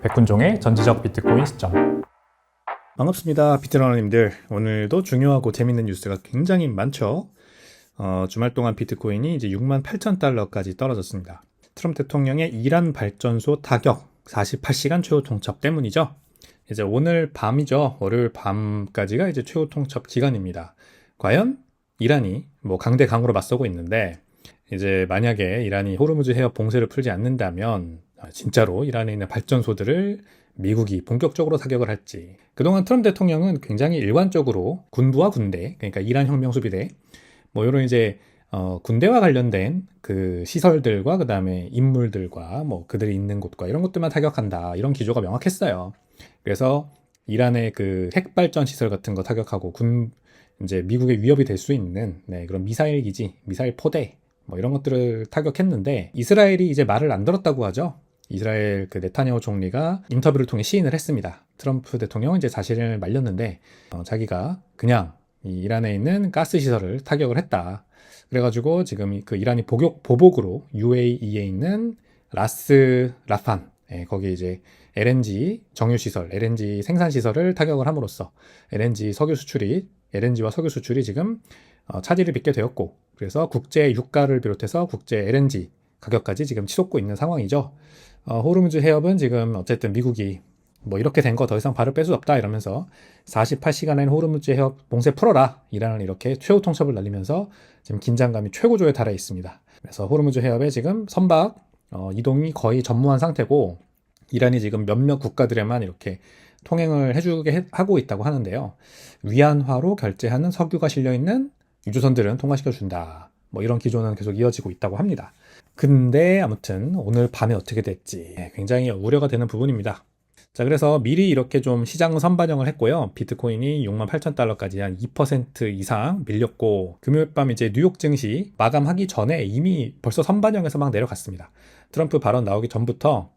백훈종의 전지적 비트코인 시점. 반갑습니다. 비트러너님들. 오늘도 중요하고 재밌는 뉴스가 굉장히 많죠. 주말 동안 비트코인이 이제 68,000달러까지 떨어졌습니다. 트럼프 대통령의 이란 발전소 타격 48시간 최후 통첩 때문이죠. 이제 오늘 밤이죠. 월요일 밤까지가 이제 최후 통첩 기간입니다. 과연 이란이 강대강으로 맞서고 있는데, 이제 만약에 이란이 호르무즈 해협 봉쇄를 풀지 않는다면 진짜로 이란에 있는 발전소들을 미국이 본격적으로 타격을 할지. 그동안 트럼프 대통령은 굉장히 일관적으로 군부와 군대, 그러니까 이란 혁명 수비대, 이런 이제 군대와 관련된 그 시설들과 그 다음에 인물들과 그들이 있는 곳과 이런 것들만 타격한다, 이런 기조가 명확했어요. 그래서 이란의 그 핵발전 시설 같은 거 타격하고 이제 미국의 위협이 될 수 있는 그런 미사일 기지, 미사일 포대 이런 것들을 타격했는데, 이스라엘이 이제 말을 안 들었다고 하죠. 이스라엘 그 네타냐후 총리가 인터뷰를 통해 시인을 했습니다. 트럼프 대통령은 이제 자신을 말렸는데 자기가 그냥 이 이란에 있는 가스 시설을 타격을 했다. 그래가지고 지금 그 이란이 보복으로 UAE에 있는 라스 라판, 거기 이제 LNG 정유 시설, LNG 생산 시설을 타격을 함으로써 LNG와 석유 수출이 지금 차질을 빚게 되었고, 그래서 국제 유가를 비롯해서 국제 LNG 가격까지 지금 치솟고 있는 상황이죠. 호르무즈 해협은 지금 어쨌든 미국이 이렇게 된 거 더 이상 발을 뺄 수 없다 이러면서 48시간엔 호르무즈 해협 봉쇄 풀어라, 이란을 이렇게 최후 통첩을 날리면서 지금 긴장감이 최고조에 달해 있습니다. 그래서 호르무즈 해협에 지금 선박 이동이 거의 전무한 상태고, 이란이 지금 몇몇 국가들에만 이렇게 통행을 해주게 하고 있다고 하는데요. 위안화로 결제하는 석유가 실려있는 유조선들은 통과시켜준다, 이런 기조는 계속 이어지고 있다고 합니다. 근데 아무튼 오늘 밤에 어떻게 될지 굉장히 우려가 되는 부분입니다. 자, 그래서 미리 이렇게 좀 시장 선반영을 했고요. 비트코인이 68,000달러까지 한 2% 이상 밀렸고, 금요일 밤 이제 뉴욕 증시 마감하기 전에 이미 벌써 선반영해서 막 내려갔습니다. 트럼프 발언 나오기 전부터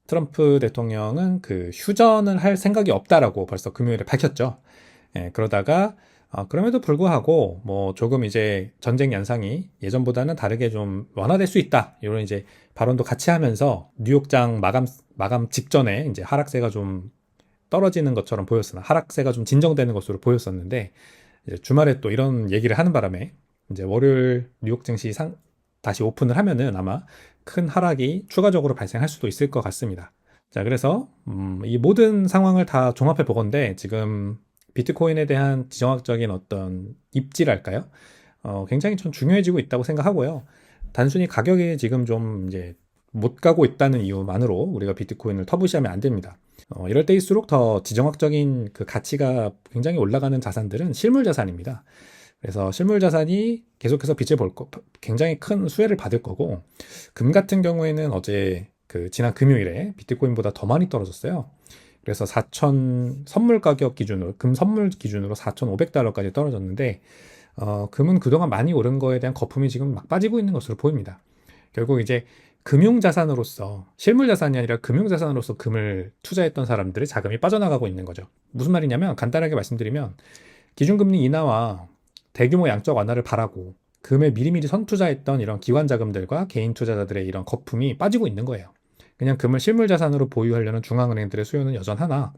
트럼프 대통령은 그 휴전을 할 생각이 없다라고 벌써 금요일에 밝혔죠. 그러다가 그럼에도 불구하고 조금 이제 전쟁 양상이 예전보다는 다르게 좀 완화될 수 있다, 이런 이제 발언도 같이 하면서 뉴욕장 마감 직전에 이제 하락세가 좀 떨어지는 것처럼 보였으나 하락세가 좀 진정되는 것으로 보였었는데, 이제 주말에 또 이런 얘기를 하는 바람에 이제 월요일 뉴욕 증시 다시 오픈을 하면은 아마 큰 하락이 추가적으로 발생할 수도 있을 것 같습니다. 자, 그래서 이 모든 상황을 다 종합해 보건데, 지금 비트코인에 대한 지정학적인 어떤 입지랄까요? 굉장히 좀 중요해지고 있다고 생각하고요. 단순히 가격이 지금 좀 이제 못 가고 있다는 이유만으로 우리가 비트코인을 터부시하면 안 됩니다. 이럴 때일수록 더 지정학적인 그 가치가 굉장히 올라가는 자산들은 실물 자산입니다. 그래서 실물 자산이 계속해서 굉장히 큰 수혜를 받을 거고, 금 같은 경우에는 어제 지난 금요일에 비트코인보다 더 많이 떨어졌어요. 그래서 선물 가격 기준으로, 금 선물 기준으로 4,500달러까지 떨어졌는데, 금은 그동안 많이 오른 거에 대한 거품이 지금 막 빠지고 있는 것으로 보입니다. 결국 이제 금융자산으로서, 실물자산이 아니라 금융자산으로서 금을 투자했던 사람들의 자금이 빠져나가고 있는 거죠. 무슨 말이냐면, 간단하게 말씀드리면, 기준금리 인하와 대규모 양적 완화를 바라고 금에 미리미리 선투자했던 이런 기관 자금들과 개인 투자자들의 이런 거품이 빠지고 있는 거예요. 그냥 금을 실물자산으로 보유하려는 중앙은행들의 수요는 여전하나,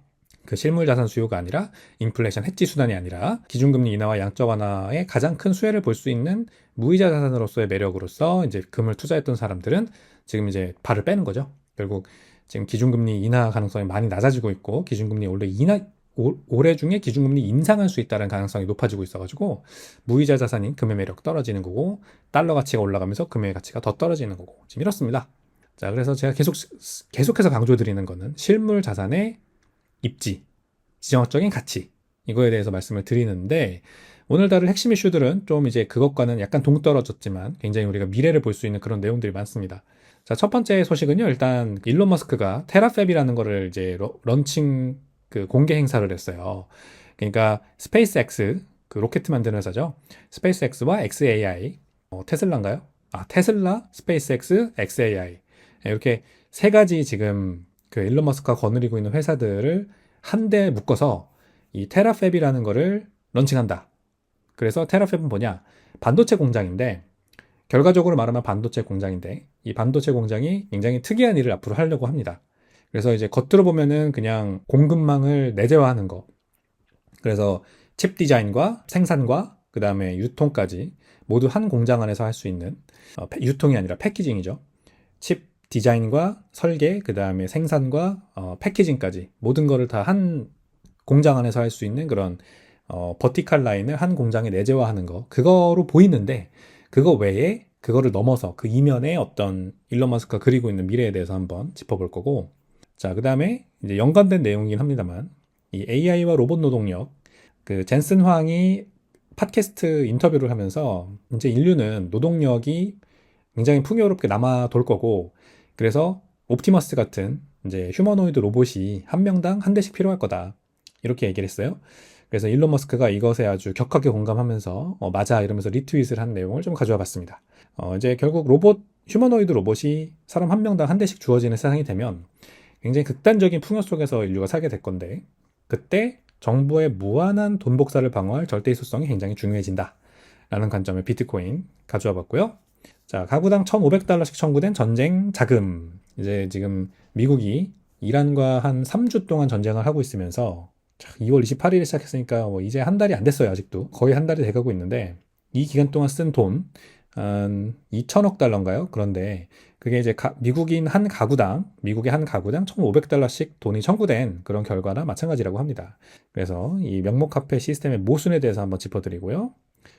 그 실물자산 수요가 아니라 인플레이션 해지 수단이 아니라 기준금리 인하와 양적 완화의 가장 큰 수혜를 볼 수 있는 무이자 자산으로서의 매력으로서 이제 금을 투자했던 사람들은 지금 이제 발을 빼는 거죠. 결국 지금 기준금리 인하 가능성이 많이 낮아지고 있고, 기준금리 올해 중에 기준금리 인상할 수 있다는 가능성이 높아지고 있어가지고 무이자 자산인 금의 매력 떨어지는 거고, 달러 가치가 올라가면서 금의 가치가 더 떨어지는 거고, 지금 이렇습니다. 자, 그래서 제가 계속해서 강조드리는 거는 실물 자산의 입지, 지정학적인 가치, 이거에 대해서 말씀을 드리는데, 오늘 다룰 핵심 이슈들은 좀 이제 그것과는 약간 동떨어졌지만 굉장히 우리가 미래를 볼 수 있는 그런 내용들이 많습니다. 자, 첫 번째 소식은요, 일단 일론 머스크가 테라팹이라는 거를 이제 런칭 공개 행사를 했어요. 그러니까 스페이스X, 그 로켓 만드는 회사죠. 스페이스X와 XAI, 테슬라인가요? 테슬라, 스페이스X, XAI, 이렇게 세 가지 지금 그 일론 머스크가 거느리고 있는 회사들을 한데 묶어서 이 테라팹이라는 거를 런칭한다. 그래서 테라팹은 뭐냐? 반도체 공장인데, 결과적으로 말하면 반도체 공장인데, 이 반도체 공장이 굉장히 특이한 일을 앞으로 하려고 합니다. 그래서 이제 겉으로 보면은 그냥 공급망을 내재화하는 거. 그래서 칩 디자인과 생산과 그 다음에 유통까지 모두 한 공장 안에서 할 수 있는 유통이 아니라 패키징이죠. 칩 디자인과 설계, 그 다음에 생산과 패키징까지 모든 거를 다 한 공장 안에서 할 수 있는 그런 버티칼 라인을 한 공장에 내재화하는 거. 그거로 보이는데 그거 외에 그거를 넘어서 그 이면에 어떤 일론 머스크가 그리고 있는 미래에 대해서 한번 짚어볼 거고, 자, 그 다음에 이제 연관된 내용이긴 합니다만 이 AI와 로봇 노동력, 그 젠슨 황이 팟캐스트 인터뷰를 하면서 이제 인류는 노동력이 굉장히 풍요롭게 남아 돌 거고, 그래서 옵티머스 같은 이제 휴머노이드 로봇이 한 명당 한 대씩 필요할 거다, 이렇게 얘기를 했어요. 그래서 일론 머스크가 이것에 아주 격하게 공감하면서 맞아 이러면서 리트윗을 한 내용을 좀 가져와 봤습니다. 이제 결국 휴머노이드 로봇이 사람 한 명당 한 대씩 주어지는 세상이 되면 굉장히 극단적인 풍요 속에서 인류가 살게 될 건데, 그때 정부의 무한한 돈 복사를 방어할 절대 이수성이 굉장히 중요해진다 라는 관점의 비트코인 가져와 봤고요. 자, 가구당 1,500달러씩 청구된 전쟁 자금. 이제 지금 미국이 이란과 한 3주 동안 전쟁을 하고 있으면서 2월 28일에 시작했으니까 이제 한 달이 안 됐어요. 아직도 거의 한 달이 돼가고 있는데, 이 기간 동안 쓴 돈 한 2천억 달러인가요? 그런데 그게 이제 미국의 한 가구당 1,500달러씩 돈이 청구된 그런 결과나 마찬가지라고 합니다. 그래서 이 명목화폐 시스템의 모순에 대해서 한번 짚어드리고요.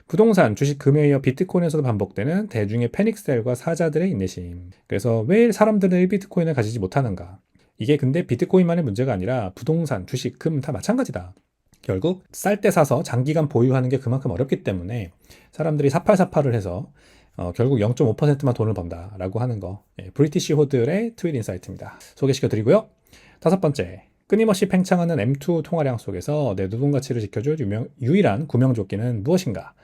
부동산, 주식, 금에 이어 비트코인에서도 반복되는 대중의 패닉셀과 사자들의 인내심. 그래서 왜 사람들은 1비트코인을 가지지 못하는가? 이게 근데 비트코인만의 문제가 아니라 부동산, 주식, 금 다 마찬가지다. 결국 쌀 때 사서 장기간 보유하는 게 그만큼 어렵기 때문에 사람들이 사팔사팔을 해서 결국 0.5%만 돈을 번다라고 하는 거. 브리티시 호들의 트윗 인사이트입니다. 소개시켜드리고요. 5번째, 끊임없이 팽창하는 M2 통화량 속에서 내 노동 가치를 지켜줄 유일한 구명조끼는 무엇인가?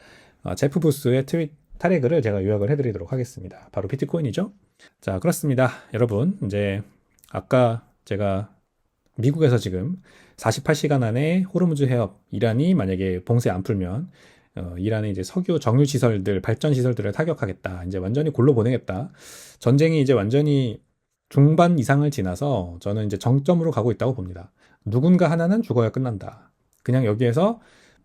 제프 부스의 트윗 타래그를 제가 요약을 해드리도록 하겠습니다. 바로 비트코인이죠. 자, 그렇습니다. 여러분, 이제 아까 제가 미국에서 지금 48시간 안에 호르무즈 해협, 이란이 만약에 봉쇄 안 풀면 이란의 이제 석유 정유 시설들, 발전 시설들을 타격하겠다. 이제 완전히 골로 보내겠다. 전쟁이 이제 완전히 중반 이상을 지나서 저는 이제 정점으로 가고 있다고 봅니다. 누군가 하나는 죽어야 끝난다. 그냥 여기에서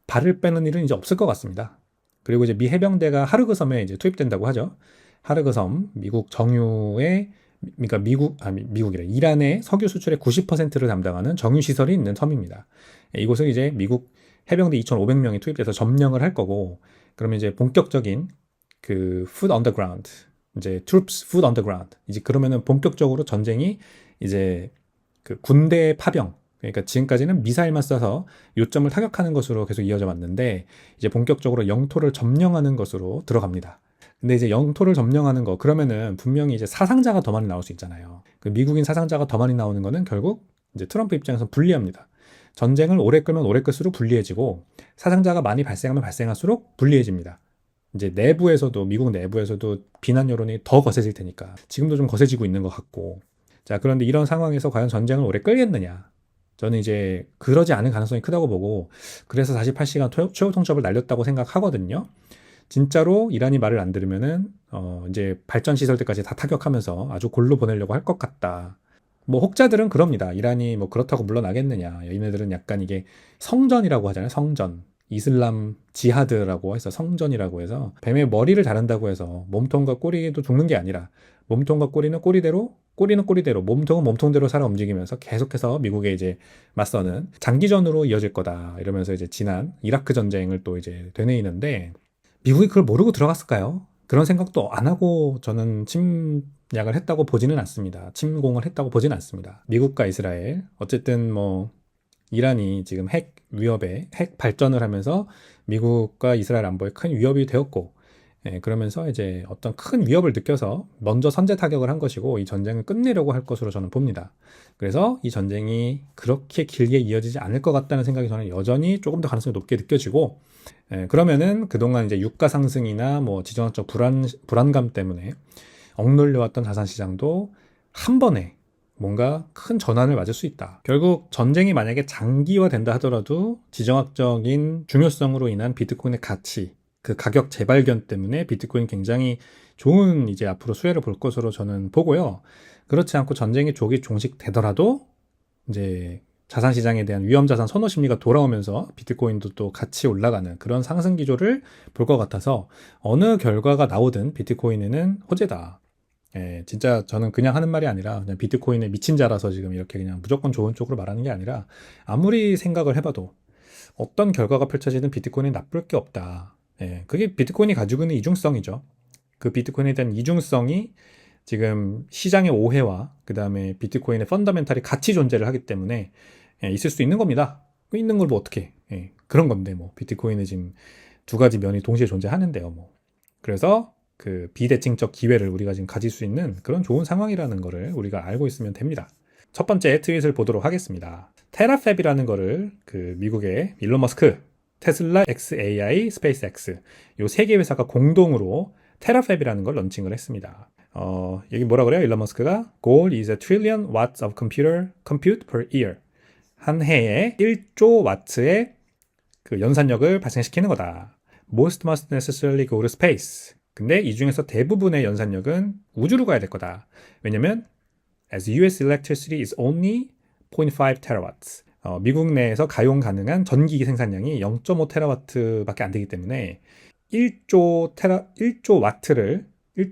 발을 빼는 일은 이제 없을 것 같습니다. 그리고 이제 미 해병대가 하르그 섬에 이제 투입된다고 하죠. 하르그 섬, 미국 정유의, 그러니까 미국이래. 이란의 석유 수출의 90%를 담당하는 정유 시설이 있는 섬입니다. 이곳은 이제 미국 해병대 2,500명이 투입돼서 점령을 할 거고, 그러면 이제 본격적인 그 foot on the ground, 이제 troops foot on the ground, 이제 그러면은 본격적으로 전쟁이 이제 그 군대 파병, 그러니까 지금까지는 미사일만 쏴서 요점을 타격하는 것으로 계속 이어져 왔는데, 이제 본격적으로 영토를 점령하는 것으로 들어갑니다. 근데 이제 영토를 점령하는 거, 그러면은 분명히 이제 사상자가 더 많이 나올 수 있잖아요. 그 미국인 사상자가 더 많이 나오는 거는 결국 이제 트럼프 입장에서 불리합니다. 전쟁을 오래 끌면 오래 끌수록 불리해지고, 사상자가 많이 발생하면 발생할수록 불리해집니다. 이제 내부에서도, 미국 내부에서도 비난 여론이 더 거세질 테니까. 지금도 좀 거세지고 있는 것 같고. 자, 그런데 이런 상황에서 과연 전쟁을 오래 끌겠느냐? 저는 이제 그러지 않은 가능성이 크다고 보고, 그래서 48시간 최후 통첩을 날렸다고 생각하거든요. 진짜로 이란이 말을 안 들으면은 이제 발전 시설들까지 다 타격하면서 아주 골로 보내려고 할 것 같다. 뭐 혹자들은 그럽니다. 이란이 뭐 그렇다고 물러나겠느냐. 얘네들은 약간 이게 성전이라고 하잖아요. 성전. 이슬람 지하드라고 해서 성전이라고 해서 뱀의 머리를 자른다고 해서 몸통과 꼬리도 죽는 게 아니라 몸통과 꼬리는 꼬리대로, 꼬리는 꼬리대로, 몸통은 몸통대로 살아 움직이면서 계속해서 미국에 이제 맞서는 장기전으로 이어질 거다. 이러면서 이제 지난 이라크 전쟁을 또 이제 되뇌이는데, 미국이 그걸 모르고 들어갔을까요? 그런 생각도 안 하고 저는 침략을 했다고 보지는 않습니다. 침공을 했다고 보지는 않습니다. 미국과 이스라엘, 어쨌든 뭐 이란이 지금 핵 위협에 핵 발전을 하면서 미국과 이스라엘 안보에 큰 위협이 되었고, 그러면서 이제 어떤 큰 위협을 느껴서 먼저 선제 타격을 한 것이고, 이 전쟁을 끝내려고 할 것으로 저는 봅니다. 그래서 이 전쟁이 그렇게 길게 이어지지 않을 것 같다는 생각이 저는 여전히 조금 더 가능성이 높게 느껴지고, 그러면은 그동안 이제 유가 상승이나 뭐 지정학적 불안감 때문에 억눌려왔던 자산 시장도 한 번에 뭔가 큰 전환을 맞을 수 있다. 결국 전쟁이 만약에 장기화된다 하더라도 지정학적인 중요성으로 인한 비트코인의 가치, 그 가격 재발견 때문에 비트코인 굉장히 좋은 이제 앞으로 수혜를 볼 것으로 저는 보고요. 그렇지 않고 전쟁이 조기 종식되더라도 이제 자산 시장에 대한 위험 자산 선호 심리가 돌아오면서 비트코인도 또 같이 올라가는 그런 상승 기조를 볼 것 같아서 어느 결과가 나오든 비트코인에는 호재다. 예, 진짜 저는 그냥 하는 말이 아니라 그냥 비트코인에 미친 자라서 지금 이렇게 그냥 무조건 좋은 쪽으로 말하는 게 아니라 아무리 생각을 해봐도 어떤 결과가 펼쳐지든 비트코인은 나쁠 게 없다. 예, 그게 비트코인이 가지고 있는 이중성이죠. 그 비트코인에 대한 이중성이 지금 시장의 오해와 그 다음에 비트코인의 펀더멘탈이 같이 존재를 하기 때문에 있을 수 있는 겁니다. 있는 걸 뭐 어떻게 그런 건데 뭐 비트코인에 지금 두 가지 면이 동시에 존재하는데요. 뭐 그래서 그 비대칭적 기회를 우리가 지금 가질 수 있는 그런 좋은 상황이라는 거를 우리가 알고 있으면 됩니다. 첫 번째 트윗을 보도록 하겠습니다. 테라팹이라는 거를 그 미국의 일론 머스크, 테슬라, XAI, 스페이스X 요 세 개 회사가 공동으로 테라팹이라는 걸 런칭을 했습니다. 여기 뭐라 그래요? 일론 머스크가 Goal is a trillion watts of compute per year. 한 해에 1조 와트의 그 연산력을 발생시키는 거다. Most must necessarily go to space. 근데 이 중에서 대부분의 연산력은 우주로 가야 될 거다. 왜냐면 as US electricity is only 0.5 terawatts. 미국 내에서 가용 가능한 전기 생산량이 0.5 테라와트밖에 안 되기 때문에 1조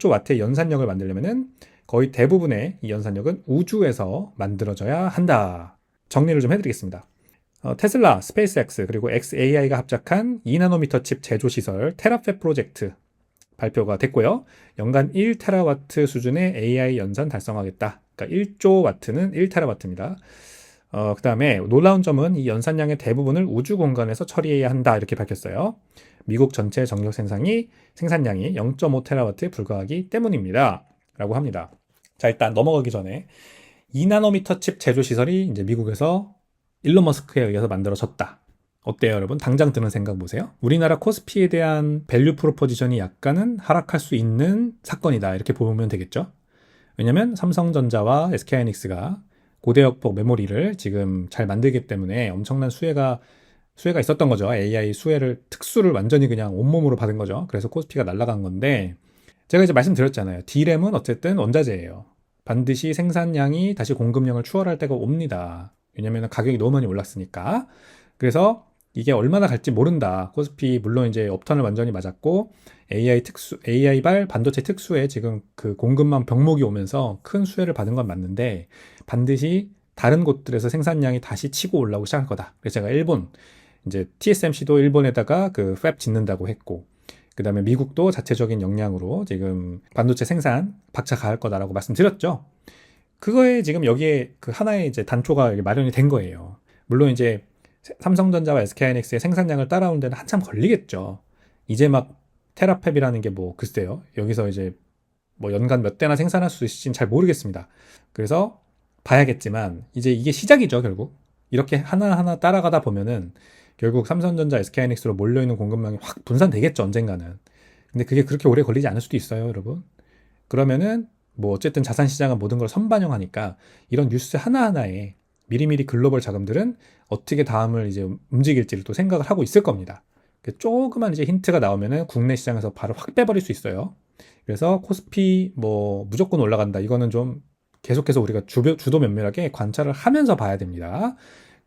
와트의 연산력을 만들려면은 거의 대부분의 이 연산력은 우주에서 만들어져야 한다. 정리를 좀 해드리겠습니다. 테슬라, 스페이스X 그리고 XAI가 합작한 2나노미터 칩 제조 시설 테라팹 프로젝트 발표가 됐고요. 연간 1테라와트 수준의 AI 연산 달성하겠다. 그러니까 1조 와트는 1테라와트입니다. 그 다음에 놀라운 점은 이 연산량의 대부분을 우주 공간에서 처리해야 한다 이렇게 밝혔어요. 미국 전체 전력 생산량이 0.5테라와트에 불과하기 때문입니다. 라고 합니다. 자, 일단 넘어가기 전에 2나노미터 칩 제조 시설이 이제 미국에서 일론 머스크에 의해서 만들어졌다. 어때요, 여러분? 당장 드는 생각 보세요. 우리나라 코스피에 대한 밸류 프로포지션이 약간은 하락할 수 있는 사건이다. 이렇게 보면 되겠죠? 왜냐면 삼성전자와 SK하이닉스가 고대역폭 메모리를 지금 잘 만들기 때문에 엄청난 수혜가 있었던 거죠. AI 특수를 완전히 그냥 온몸으로 받은 거죠. 그래서 코스피가 날아간 건데 제가 이제 말씀드렸잖아요. D램은 어쨌든 원자재예요. 반드시 생산량이 다시 공급량을 추월할 때가 옵니다. 왜냐면 가격이 너무 많이 올랐으니까. 그래서 이게 얼마나 갈지 모른다. 코스피 물론 이제 업턴을 완전히 맞았고 AI발 반도체 특수에 지금 그 공급망 병목이 오면서 큰 수혜를 받은 건 맞는데 반드시 다른 곳들에서 생산량이 다시 치고 올라오기 시작할 거다. 그래서 제가 일본 이제 TSMC도 일본에다가 그 팹 짓는다고 했고 그 다음에 미국도 자체적인 역량으로 지금 반도체 생산 박차 가할 거다라고 말씀드렸죠. 그거에 지금 여기에 그 하나의 이제 단초가 마련이 된 거예요. 물론 이제 삼성전자와 SK하이닉스의 생산량을 따라오는 데는 한참 걸리겠죠. 이제 막 테라팹이라는 게 뭐 글쎄요. 여기서 이제 뭐 연간 몇 대나 생산할 수 있을지는 잘 모르겠습니다. 그래서 봐야겠지만 이제 이게 시작이죠, 결국. 이렇게 하나하나 따라가다 보면은 결국 삼성전자, SK하이닉스로 몰려있는 공급망이 확 분산되겠죠, 언젠가는. 근데 그게 그렇게 오래 걸리지 않을 수도 있어요, 여러분. 그러면은 뭐 어쨌든 자산시장은 모든 걸 선반영하니까 이런 뉴스 하나하나에 미리미리 글로벌 자금들은 어떻게 다음을 이제 움직일지를 또 생각을 하고 있을 겁니다. 조그만 이제 힌트가 나오면은 국내 시장에서 바로 확 빼버릴 수 있어요. 그래서 코스피 뭐 무조건 올라간다. 이거는 좀 계속해서 우리가 주도 면밀하게 관찰을 하면서 봐야 됩니다.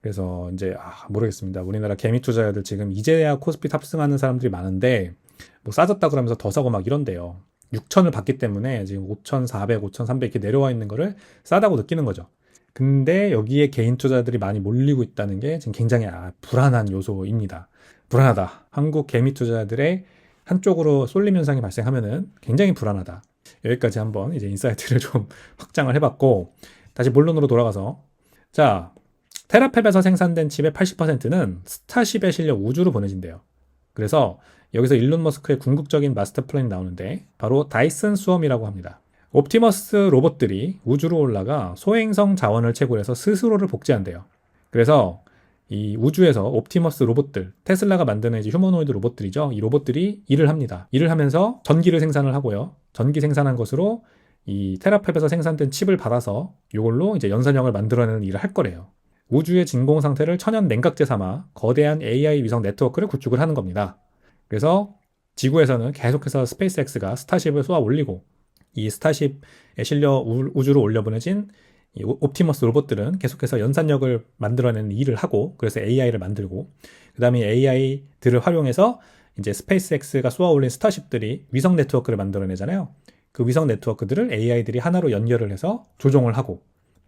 그래서 이제 모르겠습니다. 우리나라 개미 투자자들 지금 이제야 코스피 탑승하는 사람들이 많은데 뭐 싸졌다 그러면서 더 사고 막 이런데요. 6천을 받기 때문에 지금 5,400, 5,300 이렇게 내려와 있는 거를 싸다고 느끼는 거죠. 근데 여기에 개인 투자들이 많이 몰리고 있다는 게 지금 굉장히 불안한 요소입니다. 불안하다. 한국 개미 투자자들의 한쪽으로 쏠림 현상이 발생하면은 굉장히 불안하다. 여기까지 한번 이제 인사이트를 좀 확장을 해봤고 다시 본론으로 돌아가서 자 테라팹에서 생산된 칩의 80%는 스타쉽의 실력 우주로 보내진대요. 그래서 여기서 일론 머스크의 궁극적인 마스터 플랜이 나오는데 바로 다이슨 수험이라고 합니다. 옵티머스 로봇들이 우주로 올라가 소행성 자원을 채굴해서 스스로를 복제한대요. 그래서 이 우주에서 옵티머스 로봇들, 테슬라가 만드는 이제 휴머노이드 로봇들이죠. 이 로봇들이 일을 합니다. 일을 하면서 전기를 생산을 하고요. 전기 생산한 것으로 이 테라팹에서 생산된 칩을 받아서 이걸로 이제 연산형을 만들어내는 일을 할 거래요. 우주의 진공 상태를 천연 냉각제 삼아 거대한 AI 위성 네트워크를 구축을 하는 겁니다. 그래서 지구에서는 계속해서 스페이스X가 스타쉽을 쏘아 올리고 이 스타쉽에 실려 우주로 올려보내진 이 옵티머스 로봇들은 계속해서 연산력을 만들어내는 일을 하고 그래서 AI를 만들고 그 다음에 AI들을 활용해서 이제 스페이스X가 쏘아 올린 스타쉽들이 위성 네트워크를 만들어내잖아요. 그 위성 네트워크들을 AI들이 하나로 연결을 해서 조종을 하고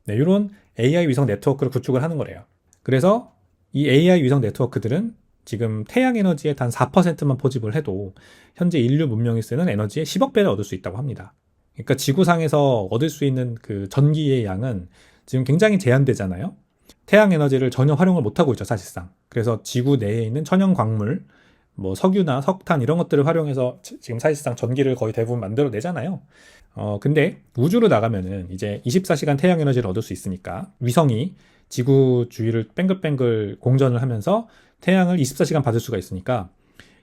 네, 이런 AI 위성 네트워크를 구축을 하는 거래요. 그래서 이 AI 위성 네트워크들은 지금 태양 에너지의 단 4%만 포집을 해도 현재 인류 문명이 쓰는 에너지의 10억 배를 얻을 수 있다고 합니다. 그러니까 지구상에서 얻을 수 있는 그 전기의 양은 지금 굉장히 제한되잖아요. 태양 에너지를 전혀 활용을 못하고 있죠, 사실상. 그래서 지구 내에 있는 천연 광물, 뭐 석유나 석탄 이런 것들을 활용해서 지금 사실상 전기를 거의 대부분 만들어내잖아요. 근데 우주로 나가면은 이제 24시간 태양 에너지를 얻을 수 있으니까 위성이 지구 주위를 뱅글뱅글 공전을 하면서 태양을 24시간 받을 수가 있으니까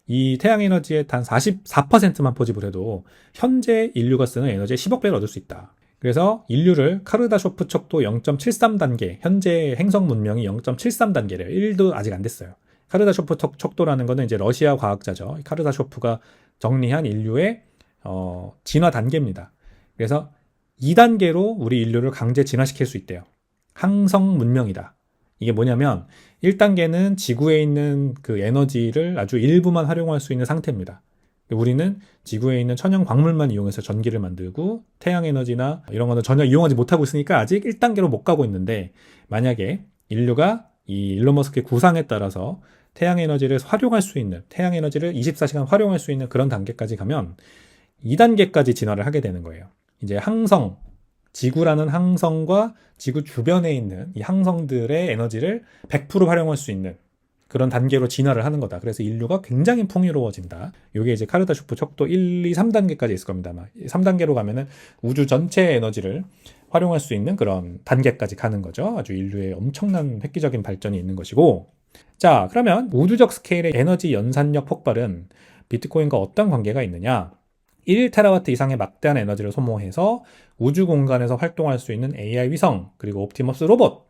이 태양 에너지의 단 44%만 포집을 해도 현재 인류가 쓰는 에너지의 10억 배를 얻을 수 있다. 그래서 인류를 카르다쇼프 척도 0.73단계, 현재 행성 문명이 0.73단계래요. 1도 아직 안 됐어요. 카르다쇼프 척도라는 거는 이제 러시아 과학자죠. 카르다쇼프가 정리한 인류의 진화 단계입니다. 그래서 2단계로 우리 인류를 강제 진화시킬 수 있대요. 항성 문명이다. 이게 뭐냐면 1단계는 지구에 있는 그 에너지를 아주 일부만 활용할 수 있는 상태입니다. 우리는 지구에 있는 천연 광물만 이용해서 전기를 만들고 태양 에너지나 이런 거는 전혀 이용하지 못하고 있으니까 아직 1단계로 못 가고 있는데 만약에 인류가 이 일론 머스크의 구상에 따라서 태양 에너지를 활용할 수 있는 태양 에너지를 24시간 활용할 수 있는 그런 단계까지 가면 2단계까지 진화를 하게 되는 거예요. 이제 항성, 지구라는 항성과 지구 주변에 있는 이 항성들의 에너지를 100% 활용할 수 있는 그런 단계로 진화를 하는 거다. 그래서 인류가 굉장히 풍요로워진다. 이게 이제 카르다쇼프 척도 1, 2, 3단계까지 있을 겁니다. 아마 3단계로 가면은 우주 전체의 에너지를 활용할 수 있는 그런 단계까지 가는 거죠. 아주 인류의 엄청난 획기적인 발전이 있는 것이고. 자, 그러면 우주적 스케일의 에너지 연산력 폭발은 비트코인과 어떤 관계가 있느냐? 1테라와트 이상의 막대한 에너지를 소모해서 우주 공간에서 활동할 수 있는 AI 위성, 그리고 옵티머스 로봇.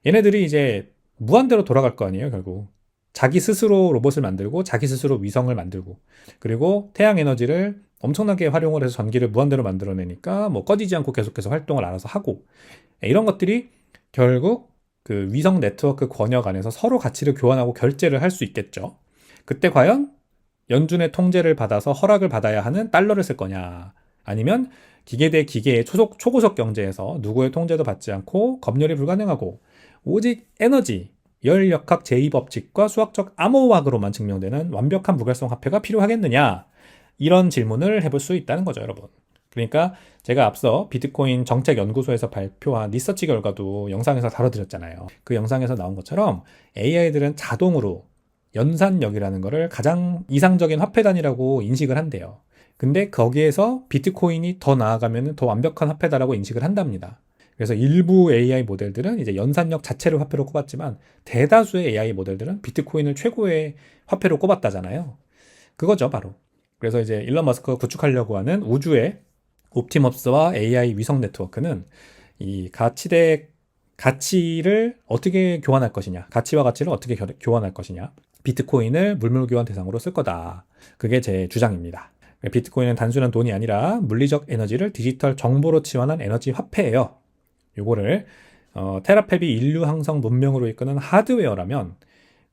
얘네들이 이제 무한대로 돌아갈 거 아니에요, 결국. 자기 스스로 로봇을 만들고, 자기 스스로 위성을 만들고, 그리고 태양 에너지를 엄청나게 활용을 해서 전기를 무한대로 만들어내니까 뭐 꺼지지 않고 계속해서 활동을 알아서 하고, 이런 것들이 결국 그 위성 네트워크 권역 안에서 서로 가치를 교환하고 결제를 할 수 있겠죠. 그때 과연 연준의 통제를 받아서 허락을 받아야 하는 달러를 쓸 거냐, 아니면 기계 대 기계의 초고속 경제에서 누구의 통제도 받지 않고 검열이 불가능하고 오직 에너지, 열역학 제2법칙과 수학적 암호학으로만 증명되는 완벽한 무결성 화폐가 필요하겠느냐, 이런 질문을 해볼 수 있다는 거죠, 여러분. 그러니까 제가 앞서 비트코인 정책연구소에서 발표한 리서치 결과도 영상에서 다뤄드렸잖아요. 그 영상에서 나온 것처럼 AI들은 자동으로 연산력이라는 거를 가장 이상적인 화폐 단위라고 인식을 한대요. 근데 거기에서 비트코인이 더 나아가면 더 완벽한 화폐다라고 인식을 한답니다. 그래서 일부 AI 모델들은 이제 연산력 자체를 화폐로 꼽았지만 대다수의 AI 모델들은 비트코인을 최고의 화폐로 꼽았다잖아요. 그거죠, 바로. 그래서 이제 일론 머스크가 구축하려고 하는 우주의 옵티머스와 AI 위성 네트워크는 이 가치를 어떻게 교환할 것이냐, 가치와 가치를 어떻게 교환할 것이냐, 비트코인을 물물교환 대상으로 쓸 거다. 그게 제 주장입니다. 비트코인은 단순한 돈이 아니라 물리적 에너지를 디지털 정보로 치환한 에너지 화폐예요. 요거를 테라페비 인류 항성 문명으로 이끄는 하드웨어라면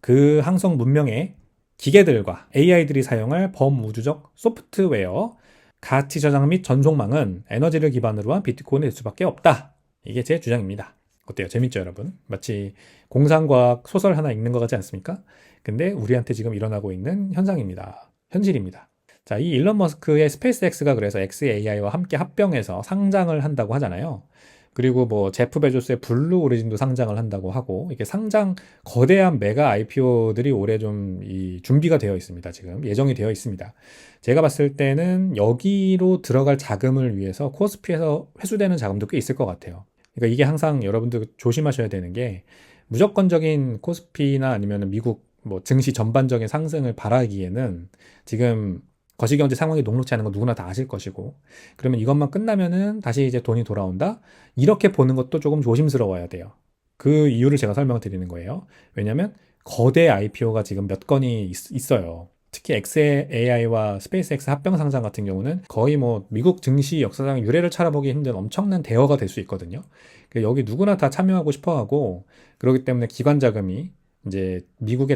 그 항성 문명의 기계들과 AI들이 사용할 범우주적 소프트웨어, 가치 저장 및 전송망은 에너지를 기반으로 한 비트코인이 될 수밖에 없다. 이게 제 주장입니다. 어때요? 재밌죠, 여러분? 마치 공상과학 소설 하나 읽는 것 같지 않습니까? 근데 우리한테 지금 일어나고 있는 현상입니다. 현실입니다. 자, 이 일론 머스크의 스페이스X가 그래서 XAI와 함께 합병해서 상장을 한다고 하잖아요. 그리고 뭐 제프 베조스의 블루 오리진도 상장을 한다고 하고, 이게 상장 거대한 메가 IPO들이 올해 좀 준비가 되어 있습니다. 지금 예정이 되어 있습니다. 제가 봤을 때는 여기로 들어갈 자금을 위해서 코스피에서 회수되는 자금도 꽤 있을 것 같아요. 그러니까 이게 항상 여러분들 조심하셔야 되는 게, 무조건적인 코스피나 아니면 미국 뭐 증시 전반적인 상승을 바라기에는 지금 거시경제 상황이 녹록지 않은 거 누구나 다 아실 것이고, 그러면 이것만 끝나면은 다시 이제 돈이 돌아온다? 이렇게 보는 것도 조금 조심스러워야 돼요. 그 이유를 제가 설명을 드리는 거예요. 왜냐면 거대 IPO가 지금 몇 건이 있어요. 특히 xAI와 스페이스X 합병 상장 같은 경우는 거의 뭐 미국 증시 역사상 유례를 찾아보기 힘든 엄청난 대어가 될 수 있거든요. 여기 누구나 다 참여하고 싶어 하고, 그렇기 때문에 기관 자금이 이제 미국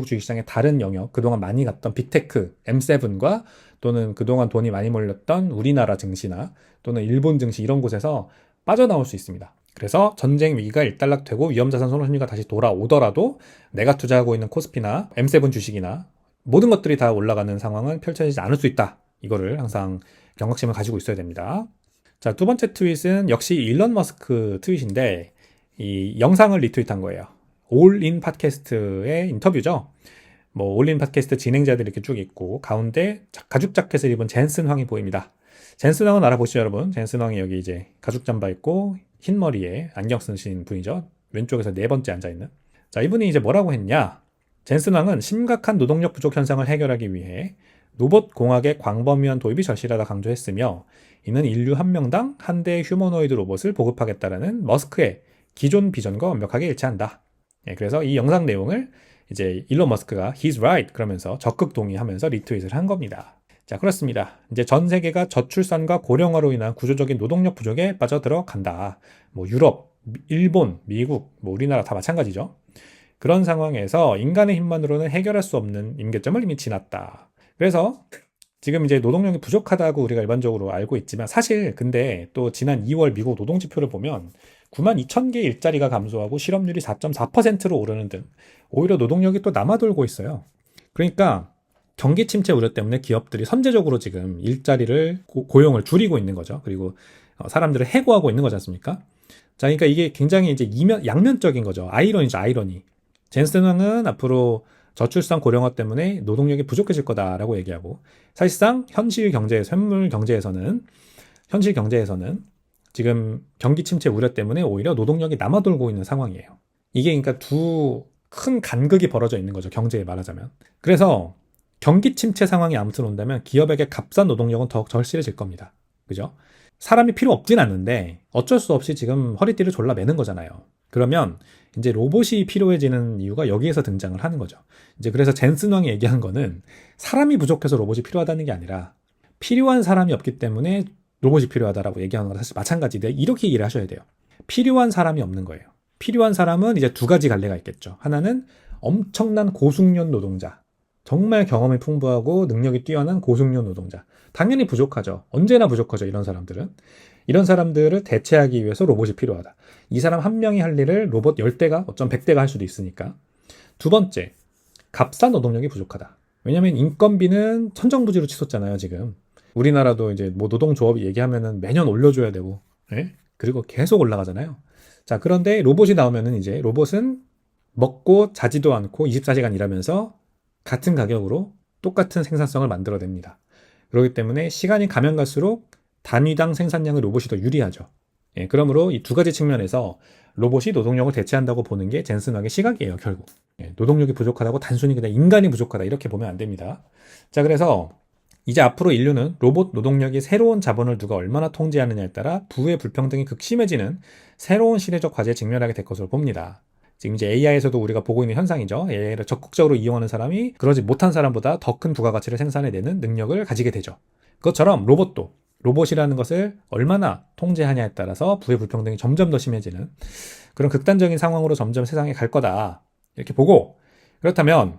주식시장의 다른 영역, 그동안 많이 갔던 빅테크, M7과 또는 그동안 돈이 많이 몰렸던 우리나라 증시나 또는 일본 증시 이런 곳에서 빠져나올 수 있습니다. 그래서 전쟁 위기가 일단락되고 위험자산 선호심리가 다시 돌아오더라도 내가 투자하고 있는 코스피나 M7 주식이나 모든 것들이 다 올라가는 상황은 펼쳐지지 않을 수 있다. 이거를 항상 경각심을 가지고 있어야 됩니다. 자, 두 번째 트윗은 역시 일론 머스크 트윗인데 이 영상을 리트윗한 거예요. 올인 팟캐스트의 인터뷰죠. 뭐 올인 팟캐스트 진행자들이 이렇게 쭉 있고 가운데 가죽 자켓을 입은 젠슨 황이 보입니다. 젠슨 황은 알아보시죠, 여러분. 젠슨 황이 여기 이제 가죽 잠바 입고 흰 머리에 안경 쓰신 분이죠. 왼쪽에서 네 번째 앉아 있는. 자, 이분이 이제 뭐라고 했냐? 젠슨 황은 심각한 노동력 부족 현상을 해결하기 위해 로봇 공학의 광범위한 도입이 절실하다 강조했으며, 이는 인류 한 명당 한 대의 휴머노이드 로봇을 보급하겠다라는 머스크의 기존 비전과 완벽하게 일치한다. 그래서 이 영상 내용을 이제 일론 머스크가 He's right 그러면서 적극 동의하면서 리트윗을 한 겁니다. 자, 그렇습니다. 이제 전 세계가 저출산과 고령화로 인한 구조적인 노동력 부족에 빠져들어간다. 뭐 유럽, 일본, 미국, 뭐 우리나라 다 마찬가지죠. 그런 상황에서 인간의 힘만으로는 해결할 수 없는 임계점을 이미 지났다. 그래서 지금 이제 노동력이 부족하다고 우리가 일반적으로 알고 있지만, 사실 근데 또 지난 2월 미국 노동지표를 보면 92,000개 일자리가 감소하고 실업률이 4.4%로 오르는 등 오히려 노동력이 또 남아돌고 있어요. 그러니까 경기 침체 우려 때문에 기업들이 선제적으로 지금 일자리를 고용을 줄이고 있는 거죠. 그리고 사람들을 해고하고 있는 거지 않습니까? 자, 그러니까 이게 굉장히 이제 양면적인 거죠. 아이러니죠, 아이러니. 젠슨 황은 앞으로 저출산 고령화 때문에 노동력이 부족해질 거다라고 얘기하고, 사실상 현실 경제에서는 지금 경기 침체 우려 때문에 오히려 노동력이 남아돌고 있는 상황이에요. 이게 그러니까 두 큰 간극이 벌어져 있는 거죠, 경제에 말하자면. 그래서 경기 침체 상황이 아무튼 온다면 기업에게 값싼 노동력은 더욱 절실해질 겁니다. 그죠? 사람이 필요 없진 않는데 어쩔 수 없이 지금 허리띠를 졸라 매는 거잖아요. 그러면 이제 로봇이 필요해지는 이유가 여기에서 등장을 하는 거죠. 이제 그래서 젠슨 황이 얘기한 거는 사람이 부족해서 로봇이 필요하다는 게 아니라 필요한 사람이 없기 때문에 로봇이 필요하다라고 얘기하는 거랑 사실 마찬가지인데, 이렇게 이해를 하셔야 돼요. 필요한 사람이 없는 거예요. 필요한 사람은 이제 두 가지 갈래가 있겠죠. 하나는 엄청난 고숙련 노동자, 정말 경험이 풍부하고 능력이 뛰어난 고숙련 노동자. 당연히 부족하죠. 언제나 부족하죠, 이런 사람들은. 이런 사람들을 대체하기 위해서 로봇이 필요하다. 이 사람 한 명이 할 일을 로봇 10대가, 어쩜 100대가 할 수도 있으니까. 두 번째, 값싼 노동력이 부족하다. 왜냐면 인건비는 천정부지로 치솟잖아요, 지금. 우리나라도 이제 뭐 노동조합이 얘기하면은 매년 올려줘야 되고, 그리고 계속 올라가잖아요. 자, 그런데 로봇이 나오면은 이제 로봇은 먹고 자지도 않고 24시간 일하면서 같은 가격으로 똑같은 생산성을 만들어냅니다. 그렇기 때문에 시간이 가면 갈수록 단위당 생산량의 로봇이 더 유리하죠. 그러므로 이 두 가지 측면에서 로봇이 노동력을 대체한다고 보는 게 젠슨 황의 시각이에요, 결국. 노동력이 부족하다고 단순히 그냥 인간이 부족하다 이렇게 보면 안 됩니다. 자, 그래서 이제 앞으로 인류는 로봇 노동력이 새로운 자본을 누가 얼마나 통제하느냐에 따라 부의 불평등이 극심해지는 새로운 시대적 과제에 직면하게 될 것으로 봅니다. 지금 이제 AI에서도 우리가 보고 있는 현상이죠. AI를 적극적으로 이용하는 사람이 그러지 못한 사람보다 더 큰 부가가치를 생산해내는 능력을 가지게 되죠. 그것처럼 로봇이라는 것을 얼마나 통제하냐에 따라서 부의 불평등이 점점 더 심해지는 그런 극단적인 상황으로 점점 세상이 갈 거다, 이렇게 보고, 그렇다면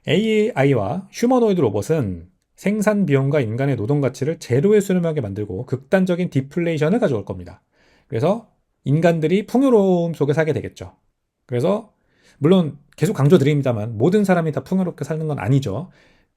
AI와 휴머노이드 로봇은 생산 비용과 인간의 노동 가치를 제로에 수렴하게 만들고 극단적인 디플레이션을 가져올 겁니다. 그래서 인간들이 풍요로움 속에 살게 되겠죠. 그래서 물론 계속 강조드립니다만 모든 사람이 다 풍요롭게 사는 건 아니죠.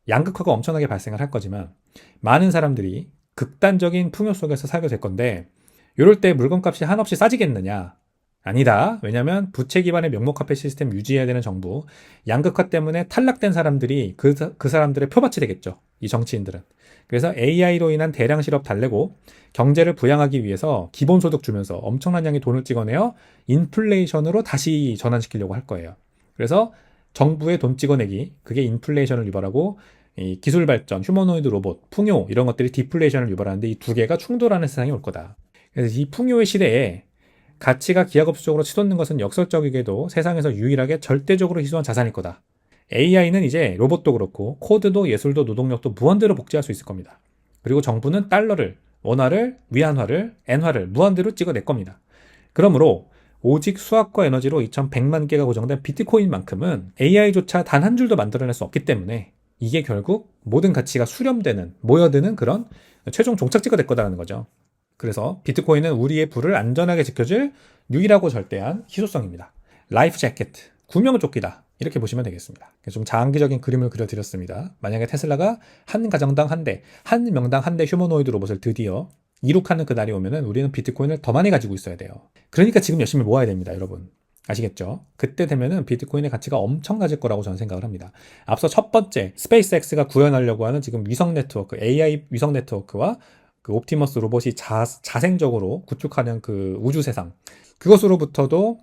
양극화가 엄청나게 발생을 할 거지만 많은 사람들이 극단적인 풍요 속에서 살게 될 건데, 이럴 때 물건값이 한없이 싸지겠느냐? 아니다. 왜냐하면 부채 기반의 명목화폐 시스템 유지해야 되는 정부, 양극화 때문에 탈락된 사람들이 그 사람들의 표밭이 되겠죠, 이 정치인들은. 그래서 AI로 인한 대량 실업 달래고 경제를 부양하기 위해서 기본소득 주면서 엄청난 양의 돈을 찍어내어 인플레이션으로 다시 전환시키려고 할 거예요. 그래서 정부의 돈 찍어내기, 그게 인플레이션을 유발하고, 이 기술 발전, 휴머노이드 로봇, 풍요 이런 것들이 디플레이션을 유발하는데 이 두 개가 충돌하는 세상이 올 거다. 그래서 이 풍요의 시대에 가치가 기하급수적으로 치솟는 것은 역설적이게도 세상에서 유일하게 절대적으로 희소한 자산일 거다. AI는 이제 로봇도 그렇고 코드도 예술도 노동력도 무한대로 복제할 수 있을 겁니다. 그리고 정부는 달러를, 원화를, 위안화를, 엔화를 무한대로 찍어낼 겁니다. 그러므로 오직 수학과 에너지로 2100만 개가 고정된 비트코인만큼은 AI조차 단 한 줄도 만들어낼 수 없기 때문에 이게 결국 모든 가치가 수렴되는, 모여드는 그런 최종 종착지가 될 거다라는 거죠. 그래서 비트코인은 우리의 부를 안전하게 지켜줄 유일하고 절대한 희소성입니다. 라이프 재킷, 구명조끼다. 이렇게 보시면 되겠습니다. 좀 장기적인 그림을 그려드렸습니다. 만약에 테슬라가 한 가정당 한 대, 한 명당 한 대 휴머노이드 로봇을 드디어 이룩하는 그 날이 오면은 우리는 비트코인을 더 많이 가지고 있어야 돼요. 그러니까 지금 열심히 모아야 됩니다, 여러분. 아시겠죠? 그때 되면은 비트코인의 가치가 엄청나질 거라고 저는 생각을 합니다. 앞서 첫 번째, 스페이스X가 구현하려고 하는 지금 위성 네트워크, AI 위성 네트워크와 그 옵티머스 로봇이 자생적으로 구축하는 그 우주 세상. 그것으로부터도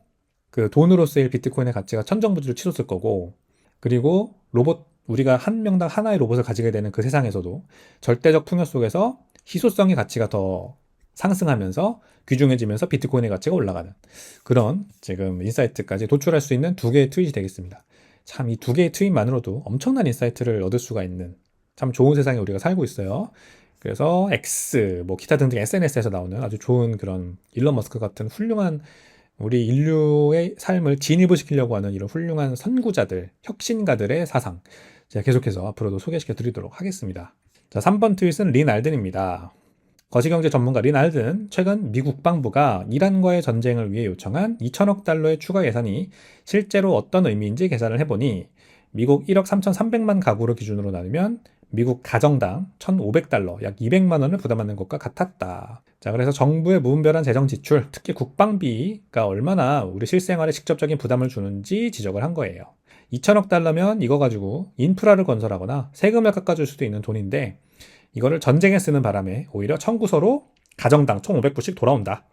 그 돈으로 쓰일 비트코인의 가치가 천정부지를 치솟을 거고, 그리고 로봇, 우리가 한 명당 하나의 로봇을 가지게 되는 그 세상에서도 절대적 풍요 속에서 희소성의 가치가 더 상승하면서 귀중해지면서 비트코인의 가치가 올라가는 그런 지금 인사이트까지 도출할 수 있는 두 개의 트윗이 되겠습니다. 참 이 두 개의 트윗만으로도 엄청난 인사이트를 얻을 수가 있는 참 좋은 세상에 우리가 살고 있어요. 그래서 X, 뭐 기타 등등 SNS에서 나오는 아주 좋은 그런 일론 머스크 같은 훌륭한 우리 인류의 삶을 진입을 시키려고 하는 이런 훌륭한 선구자들, 혁신가들의 사상 제가 계속해서 앞으로도 소개시켜 드리도록 하겠습니다. 자, 3번 트윗은 린 알든입니다. 거시경제 전문가 린 알든, 최근 미국 국방부가 이란과의 전쟁을 위해 요청한 2천억 달러의 추가 예산이 실제로 어떤 의미인지 계산을 해보니 미국 1억 3,300만 가구를 기준으로 나누면 미국 가정당 1,500달러, 약 200만 원을 부담하는 것과 같았다. 자, 그래서 정부의 무분별한 재정 지출, 특히 국방비가 얼마나 우리 실생활에 직접적인 부담을 주는지 지적을 한 거예요. 2천억 달러면 이거 가지고 인프라를 건설하거나 세금을 깎아줄 수도 있는 돈인데 이거를 전쟁에 쓰는 바람에 오히려 청구서로 가정당 1,500불씩 돌아온다.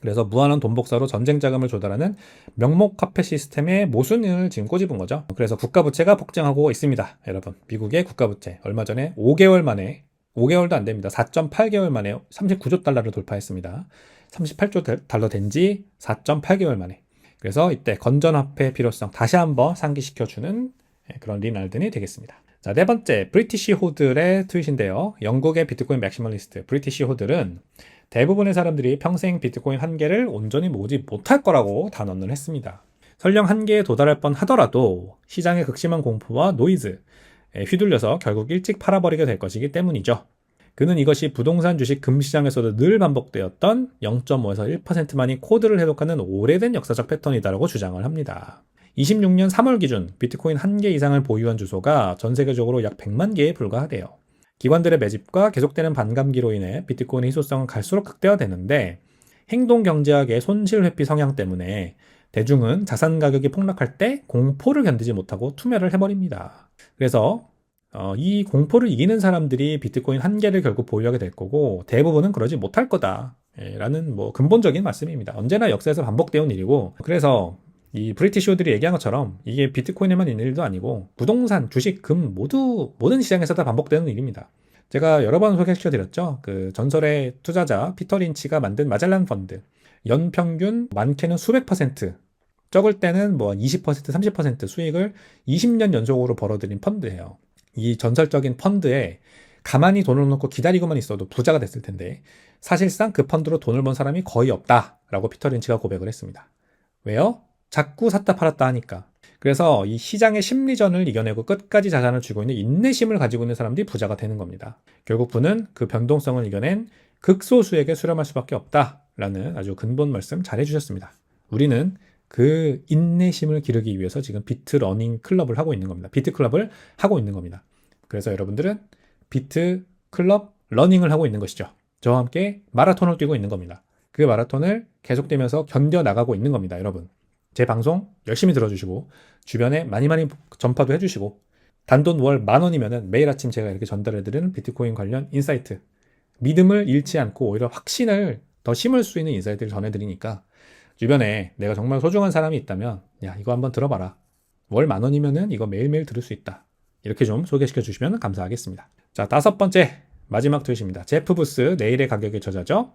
그래서 무한한 돈 복사로 전쟁 자금을 조달하는 명목 화폐 시스템의 모순을 지금 꼬집은 거죠. 그래서 국가부채가 폭증하고 있습니다. 여러분, 미국의 국가부채 얼마 전에 5개월 만에 5개월도 안 됩니다. 4.8개월 만에 39조 달러를 돌파했습니다. 38조 달러 된 지 4.8개월 만에. 그래서 이때 건전화폐의 필요성 다시 한번 상기시켜주는 그런 린 알든이 되겠습니다. 자, 네 번째, 브리티시 호들의 트윗인데요. 영국의 비트코인 맥시멀리스트 브리티시 호들은 대부분의 사람들이 평생 비트코인 한 개를 온전히 모으지 못할 거라고 단언을 했습니다. 설령 한 개에 도달할 뻔 하더라도 시장의 극심한 공포와 노이즈에 휘둘려서 결국 일찍 팔아버리게 될 것이기 때문이죠. 그는 이것이 부동산 주식 금시장에서도 늘 반복되었던 0.5에서 1%만이 코드를 해독하는 오래된 역사적 패턴이다라고 주장을 합니다. 26년 3월 기준 비트코인 한 개 이상을 보유한 주소가 전 세계적으로 약 100만 개에 불과하대요. 기관들의 매집과 계속되는 반감기로 인해 비트코인의 희소성은 갈수록 극대화되는데 행동경제학의 손실회피 성향 때문에 대중은 자산 가격이 폭락할 때 공포를 견디지 못하고 투매를 해버립니다. 그래서 이 공포를 이기는 사람들이 비트코인 한 개를 결국 보유하게 될 거고 대부분은 그러지 못할 거다 라는 뭐 근본적인 말씀입니다. 언제나 역사에서 반복되어 온 일이고 그래서 이 브리티시 호들이 얘기한 것처럼 이게 비트코인에만 있는 일도 아니고 부동산, 주식, 금 모든 시장에서 다 반복되는 일입니다. 제가 여러 번 소개시켜드렸죠. 그 전설의 투자자 피터 린치가 만든 마젤란 펀드. 연평균 많게는 수백 퍼센트, 적을 때는 뭐 20%, 30% 수익을 20년 연속으로 벌어들인 펀드예요. 이 전설적인 펀드에 가만히 돈을 넣고 기다리고만 있어도 부자가 됐을 텐데 사실상 그 펀드로 돈을 번 사람이 거의 없다라고 피터 린치가 고백을 했습니다. 왜요? 자꾸 샀다 팔았다 하니까. 그래서 이 시장의 심리전을 이겨내고 끝까지 자산을 쥐고 있는 인내심을 가지고 있는 사람들이 부자가 되는 겁니다. 결국 부는 그 변동성을 이겨낸 극소수에게 수렴할 수밖에 없다라는 아주 근본 말씀 잘 해주셨습니다. 우리는 그 인내심을 기르기 위해서 지금 비트 러닝 클럽을 하고 있는 겁니다. 비트 클럽을 하고 있는 겁니다. 그래서 여러분들은 비트 클럽 러닝을 하고 있는 것이죠. 저와 함께 마라톤을 뛰고 있는 겁니다. 그 마라톤을 계속되면서 견뎌나가고 있는 겁니다. 여러분. 제 방송 열심히 들어주시고 주변에 많이 전파도 해주시고 단돈 월 10,000원이면은 매일 아침 제가 이렇게 전달해드리는 비트코인 관련 인사이트 믿음을 잃지 않고 오히려 확신을 더 심을 수 있는 인사이트를 전해드리니까 주변에 내가 정말 소중한 사람이 있다면 야 이거 한번 들어봐라. 월 10,000원이면은 이거 매일매일 들을 수 있다. 이렇게 좀 소개시켜 주시면 감사하겠습니다. 자, 5번째 마지막 트윗입니다. 제프 부스 내일의 가격의 저자죠.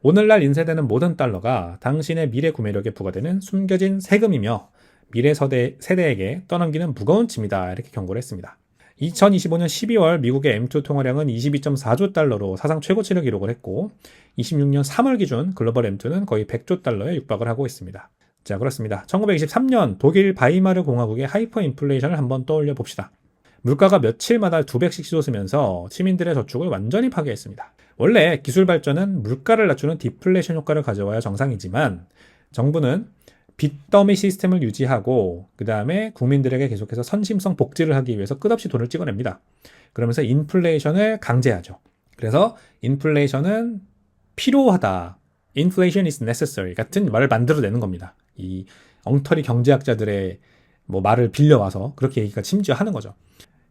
오늘날 인쇄되는 모든 달러가 당신의 미래 구매력에 부과되는 숨겨진 세금이며 미래 세대에게 떠넘기는 무거운 짐이다. 이렇게 경고를 했습니다. 2025년 12월 미국의 M2 통화량은 22.4조 달러로 사상 최고치를 기록을 했고 26년 3월 기준 글로벌 M2는 거의 100조 달러에 육박을 하고 있습니다. 자, 그렇습니다. 1923년 독일 바이마르 공화국의 하이퍼 인플레이션을 한번 떠올려 봅시다. 물가가 며칠마다 2배씩 솟으면서 시민들의 저축을 완전히 파괴했습니다. 원래 기술 발전은 물가를 낮추는 디플레이션 효과를 가져와야 정상이지만 정부는 빚더미 시스템을 유지하고 그 다음에 국민들에게 계속해서 선심성 복지를 하기 위해서 끝없이 돈을 찍어냅니다. 그러면서 인플레이션을 강제하죠. 그래서 인플레이션은 필요하다. Inflation is necessary 같은 말을 만들어내는 겁니다. 이 엉터리 경제학자들의 말을 빌려와서 그렇게 얘기가 심지어 하는 거죠.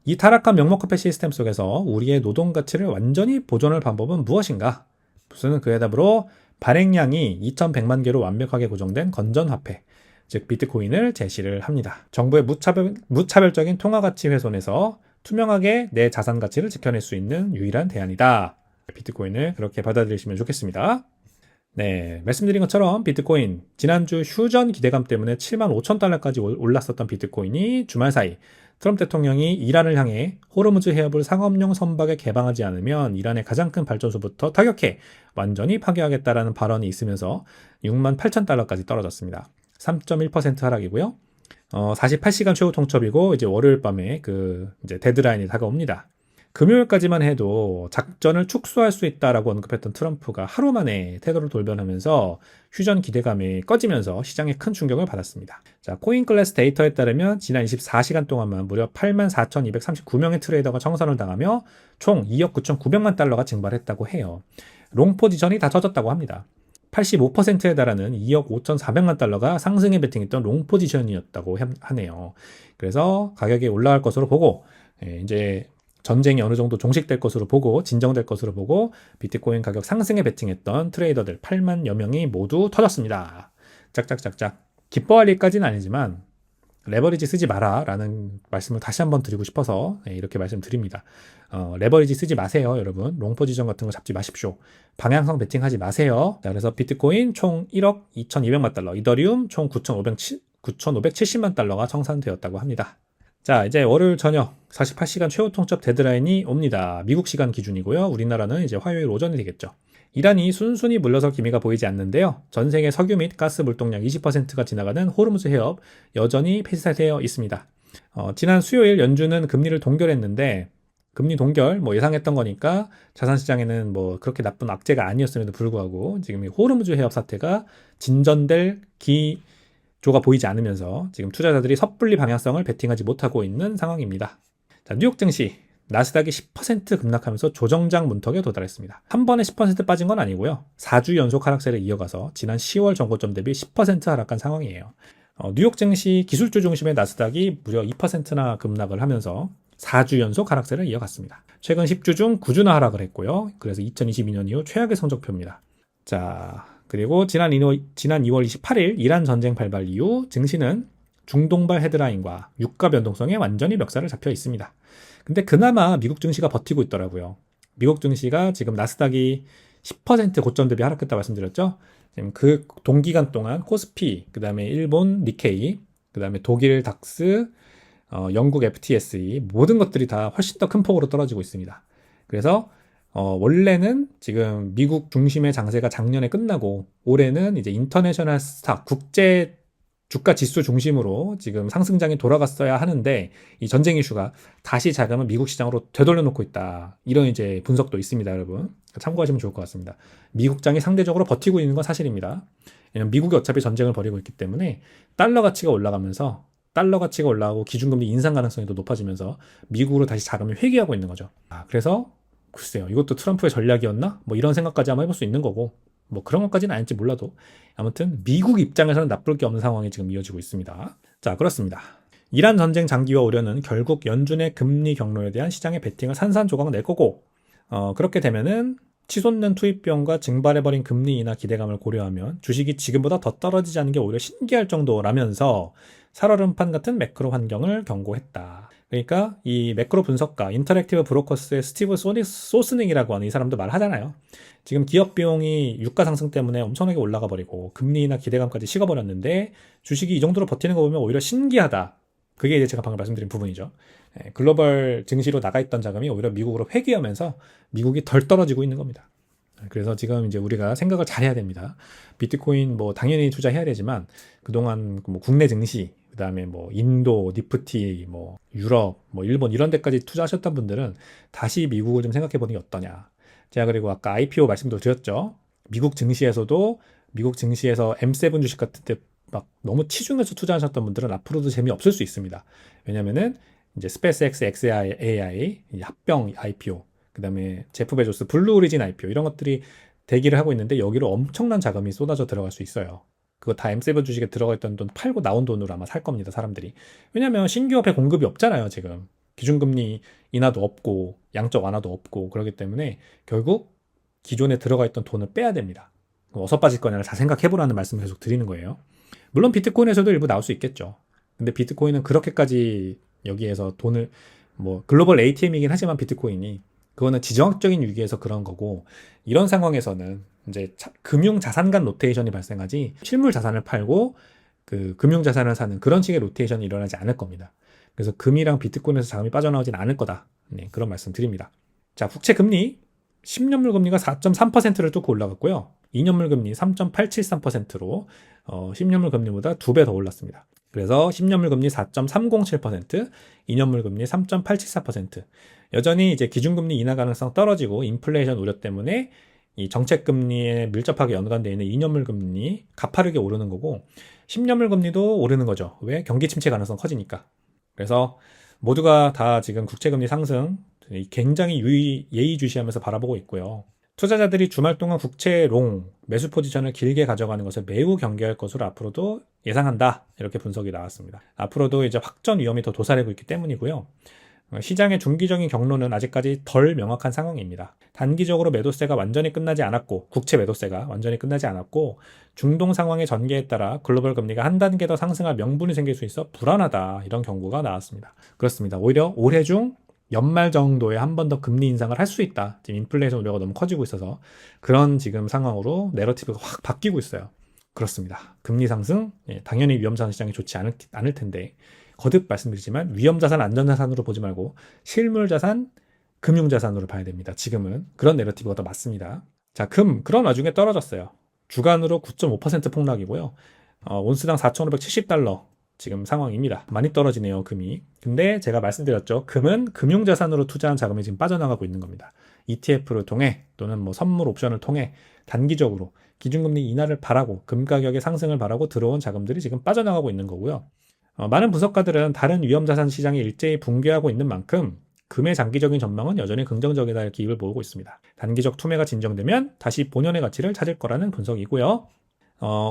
이 타락한 명목화폐 시스템 속에서 우리의 노동 가치를 완전히 보존할 방법은 무엇인가? 부스는 그에 답으로 발행량이 2100만 개로 완벽하게 고정된 건전화폐, 즉 비트코인을 제시를 합니다. 정부의 무차별적인 통화가치 훼손에서 투명하게 내 자산 가치를 지켜낼 수 있는 유일한 대안이다. 비트코인을 그렇게 받아들이시면 좋겠습니다. 네, 말씀드린 것처럼 비트코인, 지난주 휴전 기대감 때문에 7만 5천 달러까지 올랐었던 비트코인이 주말 사이 트럼프 대통령이 이란을 향해 호르무즈 해협을 상업용 선박에 개방하지 않으면 이란의 가장 큰 발전소부터 타격해 완전히 파괴하겠다라는 발언이 있으면서 6만 8천 달러까지 떨어졌습니다. 3.1% 하락이고요. 48시간 최후 통첩이고 이제 월요일 밤에 이제 데드라인이 다가옵니다. 금요일까지만 해도 작전을 축소할 수 있다라고 언급했던 트럼프가 하루 만에 태도를 돌변하면서 휴전 기대감이 꺼지면서 시장에 큰 충격을 받았습니다. 자, 코인클래스 데이터에 따르면 지난 24시간 동안만 무려 84,239명의 트레이더가 청산을 당하며 총 2억 9,900만 달러가 증발했다고 해요. 롱 포지션이 다 젖었다고 합니다. 85%에 달하는 2억 5,400만 달러가 상승에 베팅했던 롱 포지션이었다고 하네요. 그래서 가격이 올라갈 것으로 보고 이제 전쟁이 어느 정도 종식될 것으로 보고 진정될 것으로 보고 비트코인 가격 상승에 베팅했던 트레이더들 8만여 명이 모두 터졌습니다. 짝짝짝짝. 기뻐할 일까지는 아니지만 레버리지 쓰지 마라 라는 말씀을 다시 한번 드리고 싶어서 이렇게 말씀드립니다. 레버리지 쓰지 마세요, 여러분. 롱 포지션 같은 거 잡지 마십시오. 방향성 베팅하지 마세요. 자, 그래서 비트코인 총 1억 2,200만 달러, 이더리움 총 9,570만 달러가 청산되었다고 합니다. 자, 이제 월요일 저녁 48시간 최후 통첩 데드라인이 옵니다. 미국 시간 기준이고요. 우리나라는 이제 화요일 오전이 되겠죠. 이란이 순순히 물러설 기미가 보이지 않는데요. 전 세계 석유 및 가스 물동량 20%가 지나가는 호르무즈 해협 여전히 폐쇄되어 있습니다. 지난 수요일 연준은 금리를 동결했는데 금리 동결 예상했던 거니까 자산시장에는 그렇게 나쁜 악재가 아니었음에도 불구하고 지금 이 호르무즈 해협 사태가 진전될 기조가 보이지 않으면서 지금 투자자들이 섣불리 방향성을 베팅하지 못하고 있는 상황입니다. 자, 뉴욕 증시 나스닥이 10% 급락하면서 조정장 문턱에 도달했습니다. 한 번에 10% 빠진 건 아니고요. 4주 연속 하락세를 이어가서 지난 10월 전고점 대비 10% 하락한 상황이에요. 뉴욕 증시 기술주 중심의 나스닥이 무려 2%나 급락을 하면서 4주 연속 하락세를 이어갔습니다. 최근 10주 중 9주나 하락을 했고요. 그래서 2022년 이후 최악의 성적표입니다. 자, 그리고 지난 2월 28일 이란 전쟁 발발 이후 증시는 중동발 헤드라인과 유가 변동성에 완전히 멱살을 잡혀 있습니다. 근데 그나마 미국 증시가 버티고 있더라고요. 미국 증시가 지금 나스닥이 10% 고점 대비 하락했다 말씀드렸죠. 지금 그 동기간 동안 코스피, 그 다음에 일본 니케이, 그 다음에 독일 닥스, 영국 FTSE 모든 것들이 다 훨씬 더 큰 폭으로 떨어지고 있습니다. 그래서 원래는 지금 미국 중심의 장세가 작년에 끝나고 올해는 이제 인터내셔널 스탁, 국제 주가 지수 중심으로 지금 상승장이 돌아갔어야 하는데 이 전쟁 이슈가 다시 자금을 미국 시장으로 되돌려 놓고 있다. 이런 이제 분석도 있습니다, 여러분. 참고하시면 좋을 것 같습니다. 미국장이 상대적으로 버티고 있는 건 사실입니다. 왜냐면 미국이 어차피 전쟁을 벌이고 있기 때문에 달러 가치가 올라가면서 달러 가치가 올라가고 기준금리 인상 가능성이 더 높아지면서 미국으로 다시 자금이 회귀하고 있는 거죠. 그래서 글쎄요, 이것도 트럼프의 전략이었나? 이런 생각까지 한번 해볼 수 있는 거고 그런 것까지는 아닐지 몰라도 아무튼 미국 입장에서는 나쁠 게 없는 상황이 지금 이어지고 있습니다. 자, 그렇습니다. 이란 전쟁 장기화 우려는 결국 연준의 금리 경로에 대한 시장의 베팅을 산산조각 낼 거고 그렇게 되면은 치솟는 투입 비용과 증발해버린 금리 인하 기대감을 고려하면 주식이 지금보다 더 떨어지지 않은 게 오히려 신기할 정도라면서 살얼음판 같은 매크로 환경을 경고했다. 그러니까 이 매크로 분석가 인터랙티브 브로커스의 스티브 소스닝이라고 하는 이 사람도 말하잖아요. 지금 기업 비용이 유가 상승 때문에 엄청나게 올라가 버리고 금리나 기대감까지 식어버렸는데 주식이 이 정도로 버티는 거 보면 오히려 신기하다. 그게 이제 제가 방금 말씀드린 부분이죠. 글로벌 증시로 나가 있던 자금이 오히려 미국으로 회귀하면서 미국이 덜 떨어지고 있는 겁니다. 그래서 지금 이제 우리가 생각을 잘 해야 됩니다. 비트코인 뭐 당연히 투자해야 되지만 그동안 뭐 국내 증시, 그다음에 뭐 인도, 니프티, 뭐 유럽, 뭐 일본 이런 데까지 투자하셨던 분들은 다시 미국을 좀 생각해 보는 게 어떠냐. 제가 그리고 아까 IPO 말씀도 드렸죠. 미국 증시에서도 미국 증시에서 M7 주식 같은 때 막 너무 치중해서 투자하셨던 분들은 앞으로도 재미없을 수 있습니다. 왜냐면은 이제 스페이스X, XAI 합병 IPO, 그다음에 제프 베조스 블루 오리진 IPO 이런 것들이 대기를 하고 있는데 여기로 엄청난 자금이 쏟아져 들어갈 수 있어요. 그거 다 M7 주식에 들어가 있던 돈 팔고 나온 돈으로 아마 살 겁니다, 사람들이. 왜냐면 신규업에 공급이 없잖아요, 지금. 기준금리 인하도 없고 양적 완화도 없고 그렇기 때문에 결국 기존에 들어가 있던 돈을 빼야 됩니다. 어디서 빠질 거냐를 잘 생각해보라는 말씀을 계속 드리는 거예요. 물론 비트코인에서도 일부 나올 수 있겠죠. 근데 비트코인은 그렇게까지 여기에서 돈을 뭐 글로벌 ATM이긴 하지만 비트코인이 그거는 지정학적인 위기에서 그런 거고, 이런 상황에서는 이제 금융 자산 간 로테이션이 발생하지 실물 자산을 팔고 그 금융 자산을 사는 그런 식의 로테이션이 일어나지 않을 겁니다. 그래서 금이랑 비트코인에서 자금이 빠져나오진 않을 거다. 네, 그런 말씀 드립니다. 자, 국채 금리 10년물 금리가 4.3%를 뚫고 올라갔고요. 2년물 금리 3.873%로 10년물 금리보다 2배 더 올랐습니다. 그래서 10년물 금리 4.307%, 2년물 금리 3.874%. 여전히 이제 기준금리 인하 가능성 떨어지고 인플레이션 우려 때문에 이 정책금리에 밀접하게 연관되어 있는 2년물 금리 가파르게 오르는 거고, 10년물 금리도 오르는 거죠. 왜? 경기 침체 가능성 커지니까. 그래서 모두가 다 지금 국채금리 상승 굉장히 예의주시하면서 바라보고 있고요. 투자자들이 주말 동안 국채 롱 매수 포지션을 길게 가져가는 것을 매우 경계할 것으로 앞으로도 예상한다. 이렇게 분석이 나왔습니다. 앞으로도 이제 확전 위험이 더 도사리고 있기 때문이고요. 시장의 중기적인 경로는 아직까지 덜 명확한 상황입니다. 단기적으로 매도세가 완전히 끝나지 않았고, 국채 매도세가 완전히 끝나지 않았고, 중동 상황의 전개에 따라 글로벌 금리가 한 단계 더 상승할 명분이 생길 수 있어 불안하다. 이런 경고가 나왔습니다. 그렇습니다. 오히려 올해 중 연말 정도에 한 번 더 금리 인상을 할 수 있다. 지금 인플레이션 우려가 너무 커지고 있어서 그런 지금 상황으로 내러티브가 확 바뀌고 있어요. 그렇습니다. 금리 상승, 당연히 위험자산 시장이 좋지 않을 텐데, 거듭 말씀드리지만 위험자산, 안전자산으로 보지 말고 실물자산, 금융자산으로 봐야 됩니다. 지금은 그런 내러티브가 더 맞습니다. 자, 그런 와중에 떨어졌어요. 주간으로 9.5% 폭락이고요. 온스당 4,570달러 지금 상황입니다. 많이 떨어지네요, 금이. 근데 제가 말씀드렸죠. 금은 금융자산으로 투자한 자금이 지금 빠져나가고 있는 겁니다. ETF를 통해 또는 뭐 선물 옵션을 통해 단기적으로 기준금리 인하를 바라고 금 가격의 상승을 바라고 들어온 자금들이 지금 빠져나가고 있는 거고요. 많은 분석가들은 다른 위험자산 시장이 일제히 붕괴하고 있는 만큼 금의 장기적인 전망은 여전히 긍정적이다 이렇게 입을 모으고 있습니다. 단기적 투매가 진정되면 다시 본연의 가치를 찾을 거라는 분석이고요.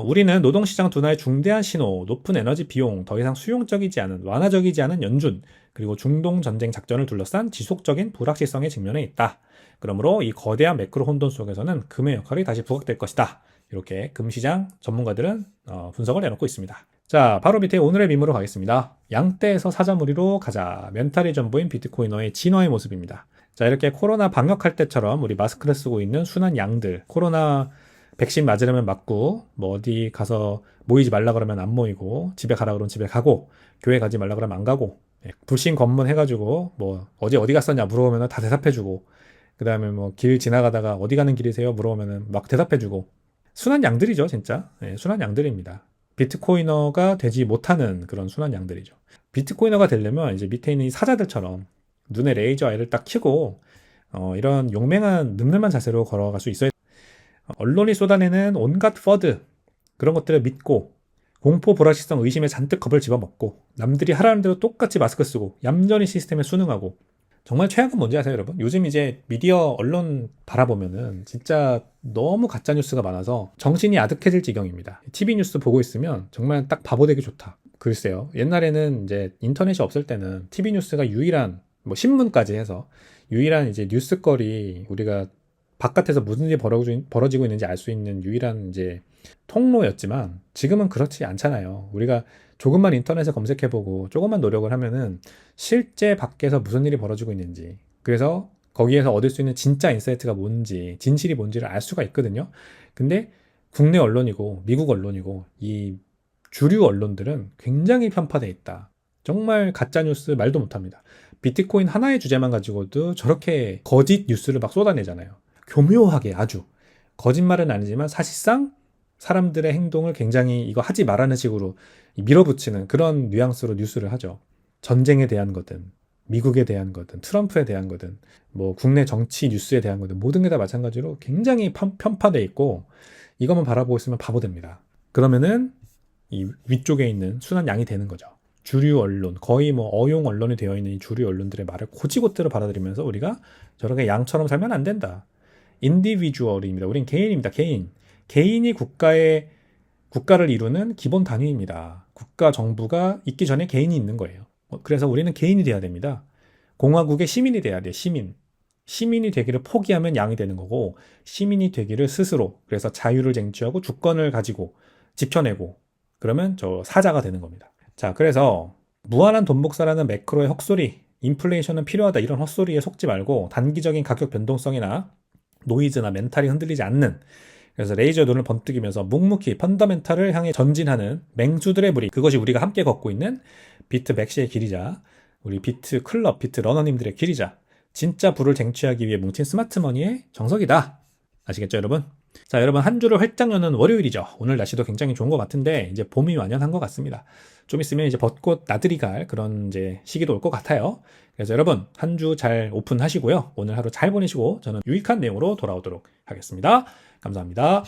우리는 노동시장 둔화의 중대한 신호, 높은 에너지 비용, 더 이상 수용적이지 않은, 완화적이지 않은 연준, 그리고 중동 전쟁 작전을 둘러싼 지속적인 불확실성에 직면해 있다. 그러므로 이 거대한 매크로 혼돈 속에서는 금의 역할이 다시 부각될 것이다. 이렇게 금시장 전문가들은 분석을 내놓고 있습니다. 자, 바로 밑에 오늘의 밈으로 가겠습니다. 양떼에서 사자무리로 가자. 멘탈이 전부인 비트코이너의 진화의 모습입니다. 자, 이렇게 코로나 방역할 때처럼 우리 마스크를 쓰고 있는 순한 양들, 코로나 백신 맞으려면 맞고, 뭐 어디 가서 모이지 말라 그러면 안 모이고, 집에 가라 그러면 집에 가고, 교회 가지 말라 그러면 안 가고, 불신 검문 해가지고 뭐 어디 갔었냐 물어보면 다 대답해주고, 그 다음에 뭐 길 지나가다가 어디 가는 길이세요 물어보면 막 대답해주고, 순한 양들이죠, 진짜. 순한 양들입니다. 비트코이너가 되지 못하는 그런 순한 양들이죠. 비트코이너가 되려면 이제 밑에 있는 이 사자들처럼 눈에 레이저 아이를 딱 켜고 이런 용맹한 늠름한 자세로 걸어갈 수 있어야. 언론이 쏟아내는 온갖 퍼드, 그런 것들을 믿고 공포, 불확실성, 의심에 잔뜩 겁을 집어먹고 남들이 하라는 대로 똑같이 마스크 쓰고 얌전히 시스템에 순응하고. 정말 최악은 뭔지 아세요, 여러분? 요즘 이제 미디어 언론 바라보면은 진짜 너무 가짜뉴스가 많아서 정신이 아득해질 지경입니다. TV 뉴스 보고 있으면 정말 딱 바보 되기 좋다. 글쎄요, 옛날에는 이제 인터넷이 없을 때는 TV 뉴스가 유일한, 뭐 신문까지 해서 유일한 이제 뉴스거리, 우리가 바깥에서 무슨 일이 벌어지고 있는지 알 수 있는 유일한 이제 통로였지만 지금은 그렇지 않잖아요. 우리가 조금만 인터넷에 검색해보고 조금만 노력을 하면은 실제 밖에서 무슨 일이 벌어지고 있는지, 그래서 거기에서 얻을 수 있는 진짜 인사이트가 뭔지, 진실이 뭔지를 알 수가 있거든요. 근데 국내 언론이고 미국 언론이고 이 주류 언론들은 굉장히 편파돼 있다. 정말 가짜뉴스 말도 못합니다. 비트코인 하나의 주제만 가지고도 저렇게 거짓 뉴스를 막 쏟아내잖아요. 교묘하게 아주. 거짓말은 아니지만 사실상 사람들의 행동을 굉장히 이거 하지 말라는 식으로 밀어붙이는 그런 뉘앙스로 뉴스를 하죠. 전쟁에 대한 거든, 미국에 대한 거든, 트럼프에 대한 거든, 뭐 국내 정치 뉴스에 대한 거든, 모든 게 다 마찬가지로 굉장히 편파돼 있고, 이것만 바라보고 있으면 바보 됩니다. 그러면은 이 위쪽에 있는 순한 양이 되는 거죠. 주류 언론, 거의 뭐 어용 언론이 되어 있는 이 주류 언론들의 말을 곧이곧대로 받아들이면서 우리가 저렇게 양처럼 살면 안 된다. 인디비주얼입니다. 우린 개인입니다. 개인. 개인이 국가를 이루는 기본 단위입니다. 국가 정부가 있기 전에 개인이 있는 거예요. 그래서 우리는 개인이 돼야 됩니다. 공화국의 시민이 돼야 돼요. 시민이 되기를 포기하면 양이 되는 거고, 시민이 되기를 스스로, 그래서 자유를 쟁취하고 주권을 가지고 지켜내고, 그러면 저 사자가 되는 겁니다. 자, 그래서 무한한 돈 복사라는 매크로의 헛소리, 인플레이션은 필요하다, 이런 헛소리에 속지 말고 단기적인 가격 변동성이나 노이즈나 멘탈이 흔들리지 않는, 그래서 레이저 눈을 번뜩이면서 묵묵히 펀더멘탈을 향해 전진하는 맹수들의 무리, 그것이 우리가 함께 걷고 있는 비트 맥시의 길이자 우리 비트 클럽, 비트 러너님들의 길이자 진짜 부를 쟁취하기 위해 뭉친 스마트머니의 정석이다. 아시겠죠, 여러분? 자, 여러분, 한 주를 활짝 여는 월요일이죠. 오늘 날씨도 굉장히 좋은 것 같은데 이제 봄이 완연한 것 같습니다. 좀 있으면 이제 벚꽃 나들이 갈 그런 이제 시기도 올 것 같아요. 그래서 여러분, 한 주 잘 오픈하시고요. 오늘 하루 잘 보내시고 저는 유익한 내용으로 돌아오도록 하겠습니다. 감사합니다.